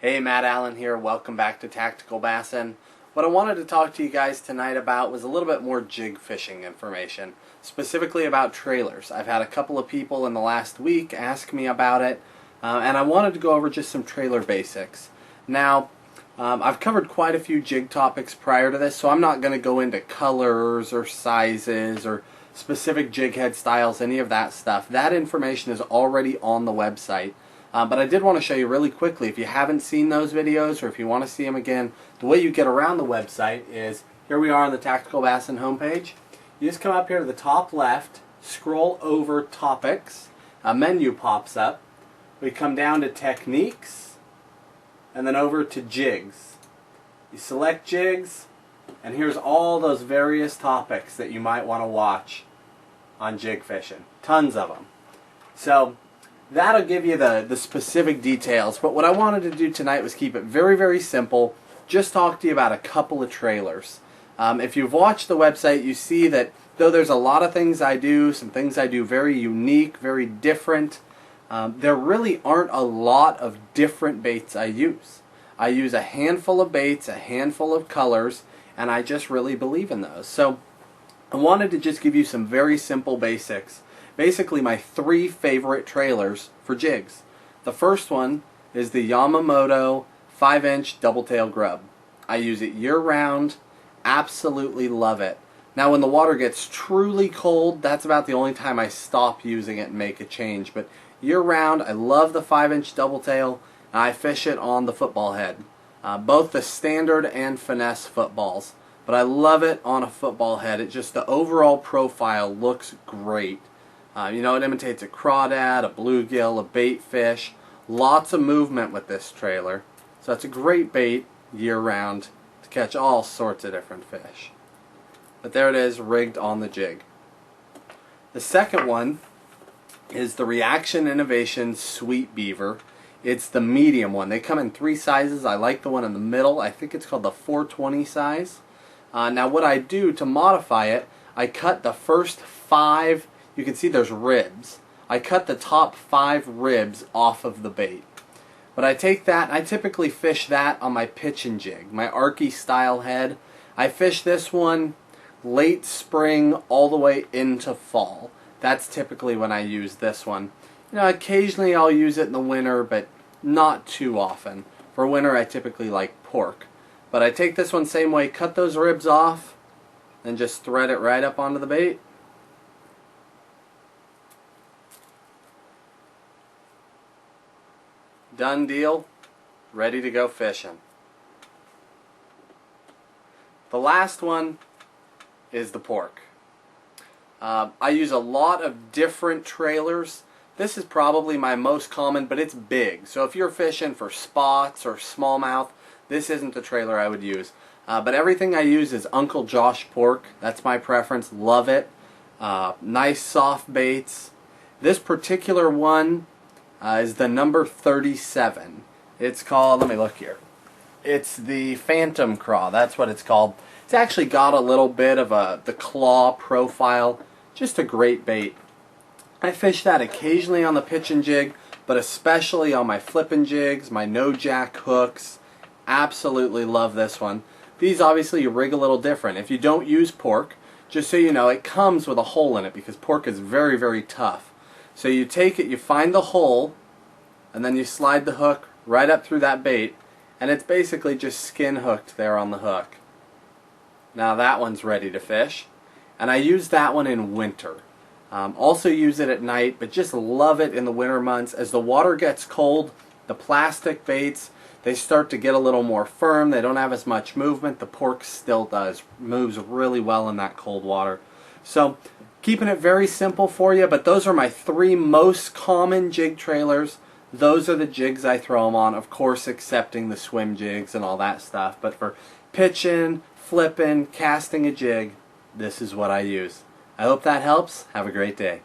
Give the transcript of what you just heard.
Hey, Matt Allen here. Welcome back to Tactical Bassin'. What I wanted to talk to you guys tonight about was a little bit more jig fishing information, specifically about trailers. I've had a couple of people in the last week ask me about it, and I wanted to go over just some trailer basics. Now, I've covered quite a few jig topics prior to this, so I'm not going to go into colors or sizes or specific jig head styles, any of that stuff. That information is already on the website. But I did want to show you really quickly, if you haven't seen those videos or if you want to see them again, the way you get around the website is, here we are on the Tactical Bassin' homepage. You just come up here to the top left, scroll over Topics, a menu pops up. We come down to Techniques, and then over to Jigs. You select Jigs, and here's all those various topics that you might want to watch on jig fishing. Tons of them. So that'll give you the specific details, but what I wanted to do tonight was keep it very, very simple. Just talk to you about a couple of trailers. If you've watched the website, you see that though there's a lot of things I do, some things I do very unique, very different, there really aren't a lot of different baits I use. I use a handful of baits, a handful of colors, and I just really believe in those. So I wanted to just give you some very simple basics. Basically my three favorite trailers for jigs. The first one is the Yamamoto 5-inch double-tail grub. I use it year-round, absolutely love it. Now when the water gets truly cold, that's about the only time I stop using it and make a change. But year-round, I love the 5-inch double-tail, and I fish it on the football head. Both the standard and finesse footballs. But I love it on a football head. It just, the overall profile looks great. You know, it imitates a crawdad, a bluegill, a bait fish. Lots of movement with this trailer. So it's a great bait year-round to catch all sorts of different fish. But there it is, rigged on the jig. The second one is the Reaction Innovation Sweet Beaver. It's the medium one. They come in three sizes. I like the one in the middle. I think it's called the 420 size. Now what I do to modify it, I cut the first 5. You can see there's ribs. I cut the top 5 ribs off of the bait. But I take that, and I typically fish that on my pitching jig, my Arky style head. I fish this one late spring all the way into fall. That's typically when I use this one. You know, occasionally I'll use it in the winter, but not too often. For winter I typically like pork. But I take this one same way, cut those ribs off, and just thread it right up onto the bait. Done deal, ready to go fishing. The last one is the pork. I use a lot of different trailers. This is probably my most common, but it's big. So if you're fishing for spots or smallmouth, this isn't the trailer I would use. But everything I use is Uncle Josh pork. That's my preference. Love it. Nice soft baits. This particular one is the number 37. It's called, let me look here. It's the Phantom Craw. That's what it's called. It's actually got a little bit of the claw profile. Just a great bait. I fish that occasionally on the pitching jig, but especially on my flipping jigs, my no-jack hooks. Absolutely love this one. These obviously you rig a little different. If you don't use pork, just so you know, it comes with a hole in it because pork is very, very tough. So you take it, you find the hole, and then you slide the hook right up through that bait, and it's basically just skin hooked there on the hook. Now that one's ready to fish, and I use that one in winter. Also use it at night, but just love it in the winter months. As the water gets cold, the plastic baits, they start to get a little more firm. They don't have as much movement. The pork still does. Moves really well in that cold water. So keeping it very simple for you, but those are my 3 most common jig trailers. Those are the jigs I throw them on, of course excepting the swim jigs and all that stuff. But for pitching, flipping, casting a jig, this is what I use. I hope that helps. Have a great day.